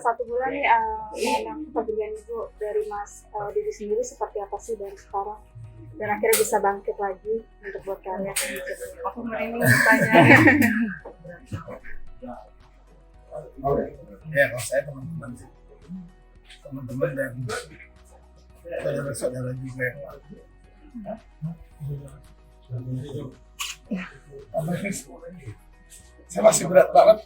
1 bulan nih anak pembelian Ibu dari Mas Didi sendiri seperti apa sih dari sekarang? Dan akhirnya bisa bangkit lagi untuk buat karya. Aku merinding bertanya. Ya, kalau saya teman-teman dan saudara-saudara juga yang saya masih berat banget.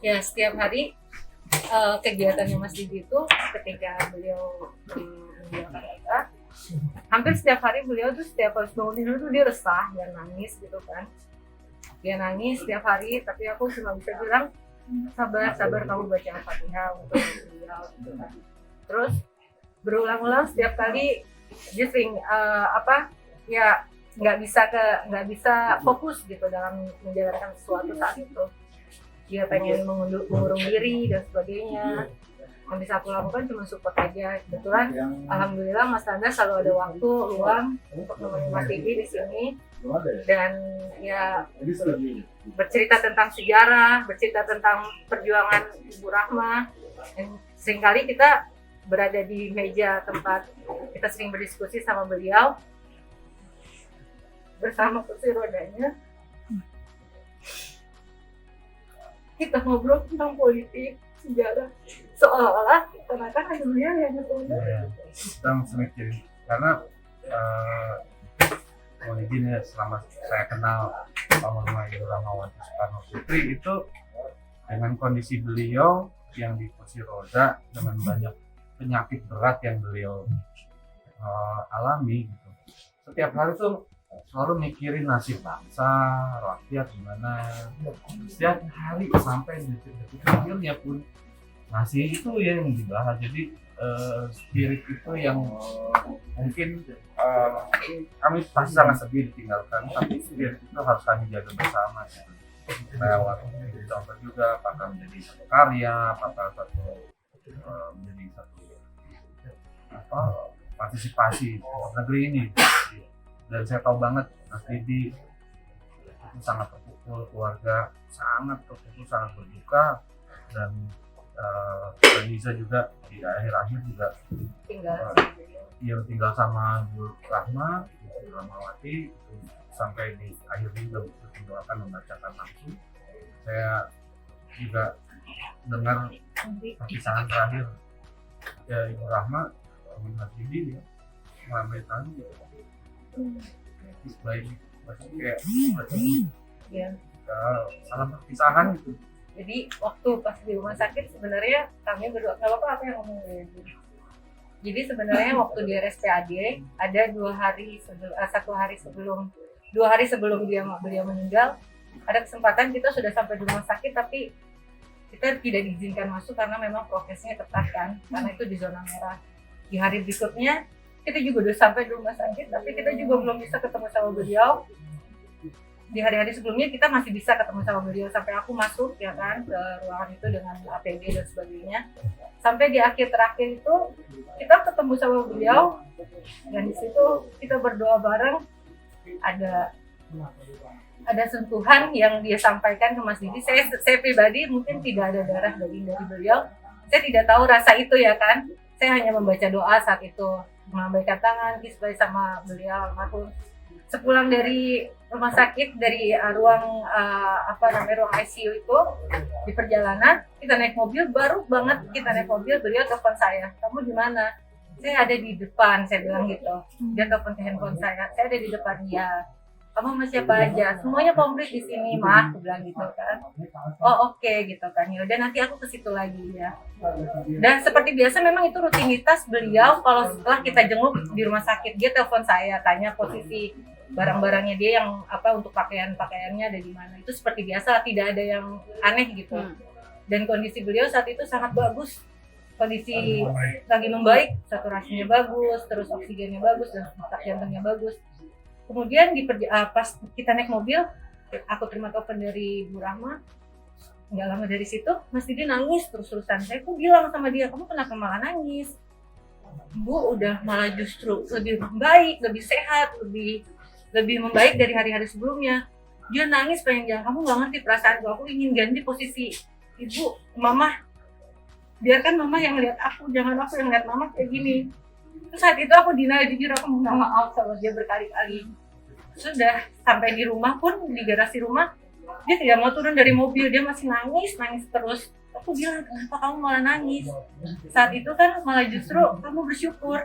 Ya, setiap hari kegiatannya Mas Didi itu ketika beliau meninggalkan kita, hampir setiap hari beliau tuh setiap harus bangun tidur tuh dia resah dan nangis gitu kan. Dia nangis setiap hari, tapi aku cuma bisa bilang sabar kamu baca Al-Fatihah untuk beliau gitu kan. Terus berulang-ulang setiap kali dia sering nggak bisa fokus gitu dalam menjalankan sesuatu saat itu. Dia pengen mengurung diri dan sebagainya. Yang bisa aku lakukan cuma support aja. Kebetulan alhamdulillah Mas Tanda selalu ada waktu luang untuk menemani Mas Didi di sini, dan ya bercerita tentang sejarah, bercerita tentang perjuangan Ibu Rahma. Dan seringkali kita berada di meja tempat kita sering berdiskusi sama beliau bersama kursi rodanya. Kita ngobrol tentang politik, sejarah, seolah-olah karena kan hanya beliau yang ngetulis. Kita mesti mikirin karena mohon izin ya, selama saya kenal Almarhumah Ibu Rahmawati Soekarno Putri itu dengan kondisi beliau yang di kursi roda dengan banyak penyakit berat yang beliau alami gitu. Setiap hari tuh selalu mikirin nasib bangsa, rakyat gimana. Setiap hari sampai detik-detik akhirnya pun masih itu yang dibahas. Jadi spirit itu yang mungkin kami pasti sangat sedih ditinggalkan, tapi spirit itu harus kami jaga bersama gitu. Lewat contoh juga apakah menjadi satu karya, apakah menjadi satu partisipasi negeri ini. Dan saya tahu banget Mas Didi itu sangat terpukul, keluarga sangat terpukul, sangat berduka, dan Lisa juga di akhir-akhir juga tinggal sama Bu Rahma, Bu Rahmawati sampai di akhir juga akan membacakan langsung. Saya juga dengar perpisahan terakhir ya Ibu Rahma dengan Mas Didi ya melambai tangan baik kayak salah perpisahan gitu. Jadi waktu pas di rumah sakit sebenarnya kami berdua, nggak apa-apa yang ngomongin. Jadi sebenarnya waktu di RSPAD ada 2 hari sebelum beliau meninggal, ada kesempatan kita sudah sampai di rumah sakit tapi kita tidak diizinkan masuk karena memang prokesnya ketat kan, karena itu di zona merah. Di hari berikutnya kita juga udah sampai di rumah sakit tapi kita juga belum bisa ketemu sama beliau. Di hari-hari sebelumnya kita masih bisa ketemu sama beliau sampai aku masuk ya kan ke ruangan itu dengan APD dan sebagainya. Sampai di akhir terakhir itu kita ketemu sama beliau dan di situ kita berdoa bareng. Ada sentuhan yang dia sampaikan ke Mas Didi. Saya pribadi mungkin tidak ada darah daging dari beliau. Saya tidak tahu rasa itu ya kan. Saya hanya membaca doa saat itu, melambaikan tangan, kisah sama beliau almarhum. Sepulang dari rumah sakit, dari ruang ICU itu, di perjalanan kita naik mobil, baru banget kita naik mobil beliau telepon saya, kamu di mana? Saya ada di depan, saya bilang gitu. Dia telepon ke handphone saya ada di depan. Ya, kamu sama siapa aja? Semuanya komplit di sini, Mah, aku bilang gitu kan. Oh oke, gitu kan. Ya udah nanti aku ke situ lagi ya. Dan seperti biasa memang itu rutinitas beliau kalau setelah kita jenguk di rumah sakit, dia telepon saya, tanya posisi barang-barangnya dia yang untuk pakaiannya ada di mana. Itu seperti biasa, tidak ada yang aneh gitu. Dan kondisi beliau saat itu sangat bagus. Kondisi lagi membaik, saturasinya bagus, terus oksigennya bagus dan detak jantungnya bagus. Kemudian pas kita naik mobil, aku terima telepon dari Bu Rahma. Nggak lama dari situ, Mas Didi nangis terus-terusan. Saya bilang sama dia, kamu kenapa malah nangis? Bu udah malah justru lebih baik, lebih sehat, lebih membaik dari hari-hari sebelumnya. Dia nangis pengen jalan, kamu nggak ngerti perasaanku, aku ingin ganti posisi ibu, mama. Biarkan mama yang lihat aku, jangan aku yang lihat mama kayak gini. Terus saat itu aku denial, jujur aku minta maaf sama dia berkali-kali. Sudah sampai di rumah pun, di garasi rumah, dia tidak mau turun dari mobil, dia masih nangis terus. Aku bilang, kenapa kamu malah nangis? Saat itu kan malah justru kamu bersyukur.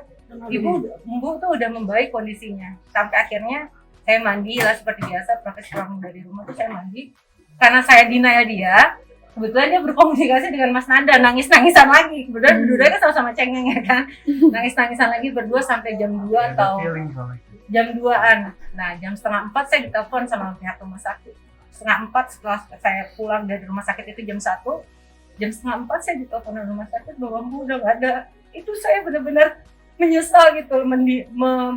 Ibu tuh udah membaik kondisinya. Sampai akhirnya saya mandi lah seperti biasa, praktis pulang dari rumah tuh saya mandi. Karena saya denial dia, kebetulan dia berkomunikasi dengan Mas Nanda, nangis-nangisan lagi. Kebetulan berdua kan sama-sama cengeng ya kan. Nangis-nangisan lagi berdua sampai jam 2 atau jam 2-an. Nah, jam setengah 4 saya ditelepon sama pihak rumah sakit. Setengah 4 setelah saya pulang dari rumah sakit itu jam 1, jam setengah 4 saya ditelepon dari rumah sakit bahwa Bu udah nggak ada. Itu saya benar-benar menyesal gitu,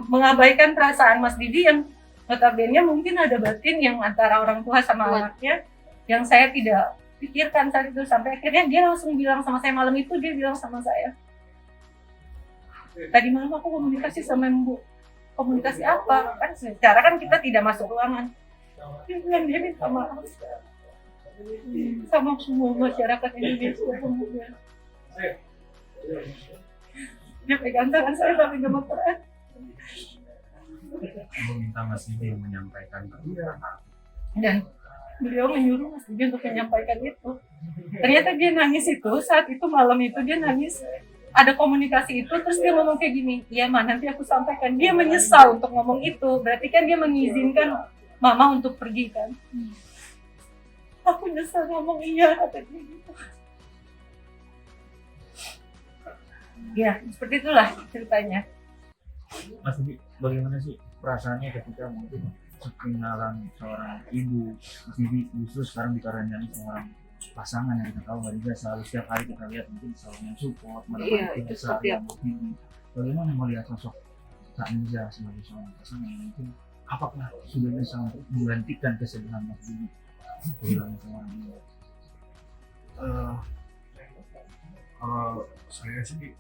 mengabaikan perasaan Mas Didi yang notabene mungkin ada batin yang antara orang tua sama anaknya yang saya tidak pikirkan saat itu. Sampai akhirnya dia langsung bilang sama saya malam itu, dia bilang sama saya, tadi malam aku komunikasi sama Ibu. Komunikasi apa? Kan secara kan kita tidak masuk ruangan. Dia bilang dia minta maaf sama semua masyarakat Indonesia kemudian. Dia pegang tangan saya tapi gemeteran. Meminta Mas Didi yang menyampaikan. Dan beliau menyuruh Mas Didi untuk menyampaikan itu. Ternyata dia nangis itu, saat itu malam itu dia nangis. Ada komunikasi itu, terus dia ngomong kayak gini, iya Ma, nanti aku sampaikan. Dia menyesal untuk ngomong itu, berarti kan dia mengizinkan Mama untuk pergi kan. Aku nyesal ngomong iya, katanya gitu. Ya, seperti itulah ceritanya. Mas Didi, bagaimana sih perasaannya ketika mungkin ketinggalan seorang ibu, Mas Didi justru sekarang dikarenai seorang pasangan yang kita tahu Mbak Niza selalu setiap hari kita lihat mungkin selalu mensupport, Iya, itu seperti apa? Bagaimana melihat sosok Kak Niza sebagai seorang pasangan yang mungkin apakah sudah bisa untuk menggantikan kesedihan Mas Didi kehilangan seorang ibu? Kalau saya sih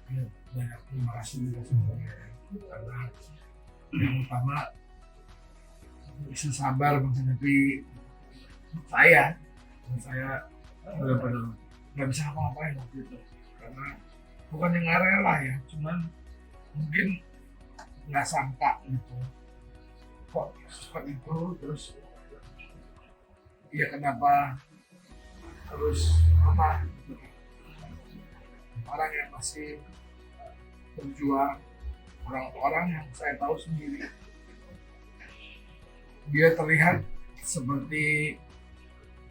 ya, banyak terima kasih juga sebenarnya, karena yang utama bisa sabar menghadapi saya benar-benar nggak bisa apa-apain waktu itu, karena bukan yang nggak rela ya, cuman mungkin nggak sangka gitu kok seperti itu. Terus ya kenapa harus apa, orang yang masih berjuang, orang-orang yang saya tahu sendiri dia terlihat seperti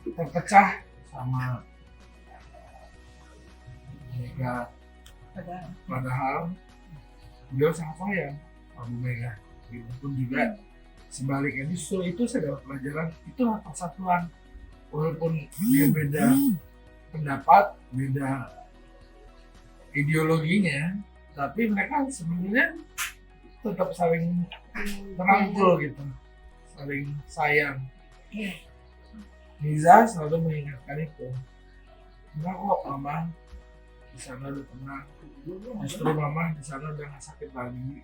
terpecah sama Mega, padahal beliau sangat sayang sama Bu Mega. Itu pun juga sebaliknya, justru itu saya dapat pelajaran, itulah persatuan. Walaupun dia beda pendapat, beda ideologinya, tapi mereka sebenarnya tetap saling merangkul gitu, saling sayang. Niza selalu mengingatkan itu. Enggak kok, Mama di sana udah tenang, justru Mama di sana udah nggak sakit lagi.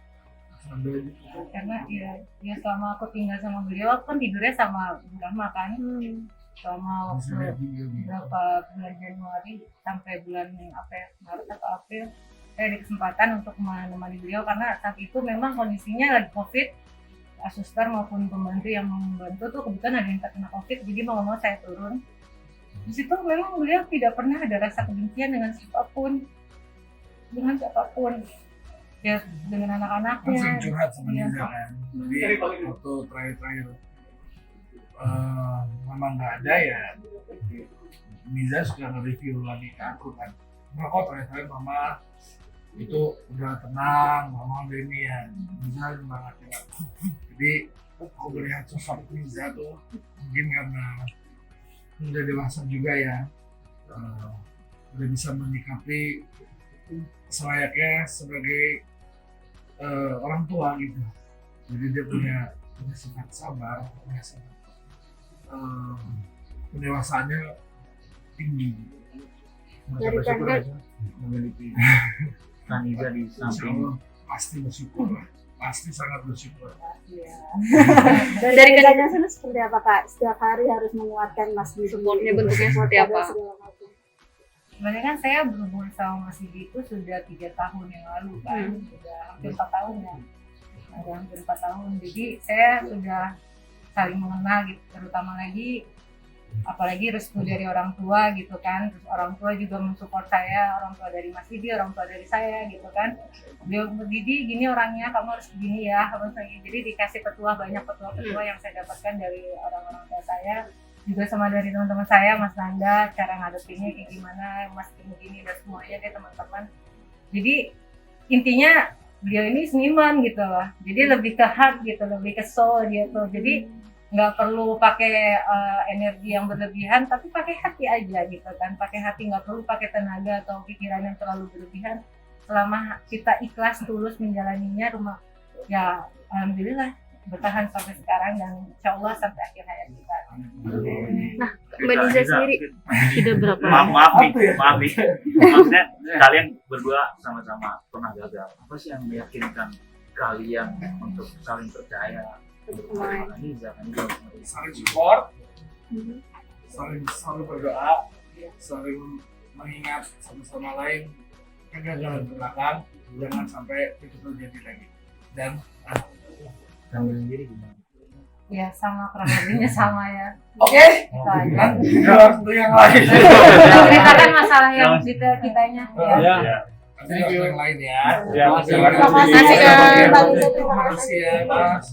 Sambil gitu. Karena ya selama aku tinggal sama beliau, aku kan tidurnya sama Bu Rahma kan. Selama waktu berapa bulan Januari sampai bulan Maret atau April, saya ada kesempatan untuk menemani beliau karena saat itu memang kondisinya lagi COVID. Suster maupun pembantu yang membantu tuh kebetulan ada yang terkena COVID, jadi mau saya turun. Di situ memang beliau tidak pernah ada rasa kebencian dengan siapapun, ya dengan anak-anaknya. Langsung curhat sama Niza kan. Jadi waktu terakhir Mama nggak ada ya, Niza suka nge-review lagi ke aku kan. Nah kok terakhir Mama itu udah tenang, Mama udah ini ya, Niza semangat ya. Jadi aku melihat sosok Niza tuh mungkin karena udah dewasa juga ya, udah bisa menyikapi selayaknya sebagai orang tua gitu. Jadi dia punya sifat sabar, punya sifat pendewasaannya tinggi. Dari Tanda Memiliki Kak Niza di Insya samping Allah pasti bersyukur lah. pasti sangat bersyukur. Iya. Dari Dari kerjanya sana seperti apa Kak? Setiap hari harus menguatkan Mas Didi. Supportnya bentuknya seperti Support apa? dan segala macam. Sebenarnya kan saya berhubungan sama Mas Didi itu sudah 3 tahun yang lalu kan, sudah hampir 4 tahun ya, ada hampir 4 tahun. Jadi saya sudah saling mengenal gitu, terutama lagi apalagi restu dari orang tua gitu kan, terus orang tua juga mensupport saya, orang tua dari Mas Didi, orang tua dari saya gitu kan. Beliau, Didi gini orangnya, kamu harus begini ya, harus lagi. Jadi dikasih banyak petua yang saya dapatkan dari orang-orang tua saya, juga sama dari teman-teman saya, Mas Nanda, cara ngadepinnya kayak gimana, Mas gini dan semuanya deh teman-teman. Jadi intinya beliau ini seniman gitu loh, jadi lebih ke heart gitu, lebih ke soul gitu. Jadi nggak perlu pakai energi yang berlebihan, tapi pakai hati aja gitu kan, pakai hati, nggak perlu pakai tenaga atau pikiran yang terlalu berlebihan. Selama kita ikhlas tulus menjalaninya, ya alhamdulillah bertahan sampai sekarang dan insya Allah sampai akhir hayat kita. Nah, Mbak Niza sendiri sudah berapa? Maaf nih. Maksudnya kalian berdua sama-sama pernah gagal. Apa sih yang meyakinkan kalian untuk saling percaya? Saling support, saling berdoa, saling mengingat satu sama lain kegagalan belakang, jangan sampai itu terjadi lagi. Dan Kalian sendiri gimana? Ya sama, kurang lebihnya sama ya. oke, Itu aja. untuk yang lain. Ceritakan masalah yang kitanya. Ya. Nanti yang lain ya. Ya, Terima kasih. Terima kasih, Kak. Terima kasih ya, Mas.